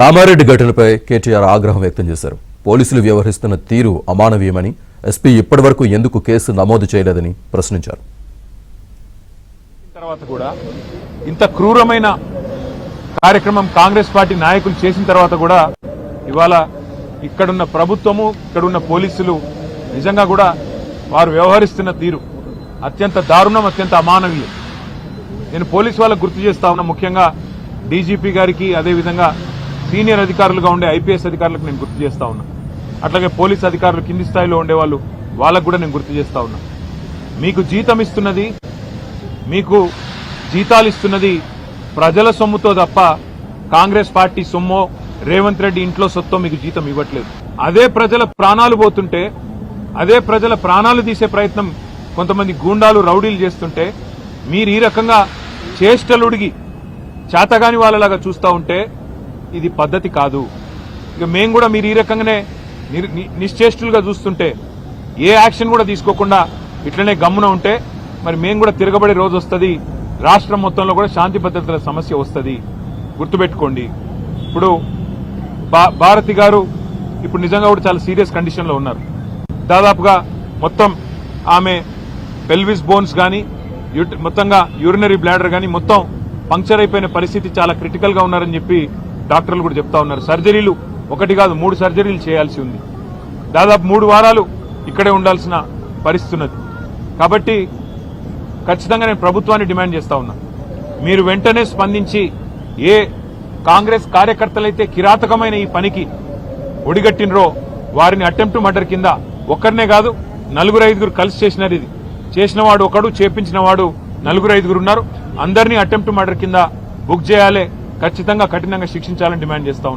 రామారెడ్డి ఘటనపై కేటీఆర్ ఆగ్రహం వ్యక్తం చేశారు. పోలీసులు వ్యవహరిస్తున్న తీరు అమానవీయమని, ఎస్పీ ఇప్పటివరకు ఎందుకు కేసు నమోదు చేయలేదని ప్రశ్నించారు. తర్వాత కూడా ఇంత క్రూరమైన కార్యక్రమం కాంగ్రెస్ పార్టీ నాయకులు చేసిన తర్వాత కూడా ఇవాళ ఇక్కడున్న ప్రభుత్వము, ఇక్కడున్న పోలీసులు నిజంగా కూడా వారు వ్యవహరిస్తున్న తీరు అత్యంత దారుణం, అత్యంత అమానవీయం. నేను పోలీసు వాళ్ళకు గుర్తు చేస్తా ఉన్నా, ముఖ్యంగా డీజీపీ గారికి, అదేవిధంగా సీనియర్ అధికారులుగా ఉండే ఐపీఎస్ అధికారులకు నేను గుర్తు చేస్తా ఉన్నా. అట్లాగే పోలీసు అధికారులు కింది స్థాయిలో ఉండేవాళ్ళు, వాళ్ళకు కూడా నేను గుర్తు చేస్తా ఉన్నా. మీకు జీతం ఇస్తున్నది, మీకు జీతాలు ఇస్తున్నది ప్రజల సొమ్ముతో తప్ప కాంగ్రెస్ పార్టీ సొమ్మో, రేవంత్ రెడ్డి ఇంట్లో సొత్తో మీకు జీతం ఇవ్వట్లేదు. అదే ప్రజల ప్రాణాలు పోతుంటే, అదే ప్రజల ప్రాణాలు తీసే ప్రయత్నం కొంతమంది గూండాలు, రౌడీలు చేస్తుంటే మీరు ఈ రకంగా చేష్టలుడిగి చేతగాని వాళ్ళలాగా చూస్తూ ఉంటే ఇది పద్ధతి కాదు. ఇక మేము కూడా మీరు ఈ రకంగానే నిశ్చేష్టులుగా చూస్తుంటే, ఏ యాక్షన్ కూడా తీసుకోకుండా ఇట్లనే గమ్మున ఉంటే మరి మేము కూడా తిరగబడే రోజు వస్తుంది. రాష్ట్రం మొత్తంలో కూడా శాంతి భద్రతల సమస్య వస్తుంది. గుర్తుపెట్టుకోండి. ఇప్పుడు భారతి గారు ఇప్పుడు నిజంగా కూడా చాలా సీరియస్ కండిషన్లో ఉన్నారు. దాదాపుగా మొత్తం ఆమె పెల్విస్ బోన్స్ కానీ, మొత్తంగా యూరినరీ బ్లాడర్ కానీ మొత్తం పంక్చర్ అయిపోయిన పరిస్థితి, చాలా క్రిటికల్ గా ఉన్నారని చెప్పి డాక్టర్లు కూడా చెప్తా ఉన్నారు. సర్జరీలు ఒకటి కాదు, 3 సర్జరీలు చేయాల్సి ఉంది. దాదాపు 3 వారాలు ఇక్కడే ఉండాల్సిన పరిస్థితి ఉన్నది. కాబట్టి ఖచ్చితంగా నేను ప్రభుత్వాన్ని డిమాండ్ చేస్తా ఉన్నా, మీరు వెంటనే స్పందించి ఏ కాంగ్రెస్ కార్యకర్తలైతే కిరాతకమైన ఈ పనికి ఒడిగట్టినరో వారిని అటెంప్ట్ మర్డర్ కింద ఒక్కరినే కాదు 4-5 కలిసి చేసినారు. ఇది చేసిన వాడు ఒకడు, చేపించిన వాడు 4-5 ఉన్నారు. అందరినీ అటెంప్ట్ మర్డర్ కింద బుక్ చేయాలి, ఖచ్చితంగా కఠినంగా శిక్షించాలని డిమాండ్ చేస్తా ఉన్నా.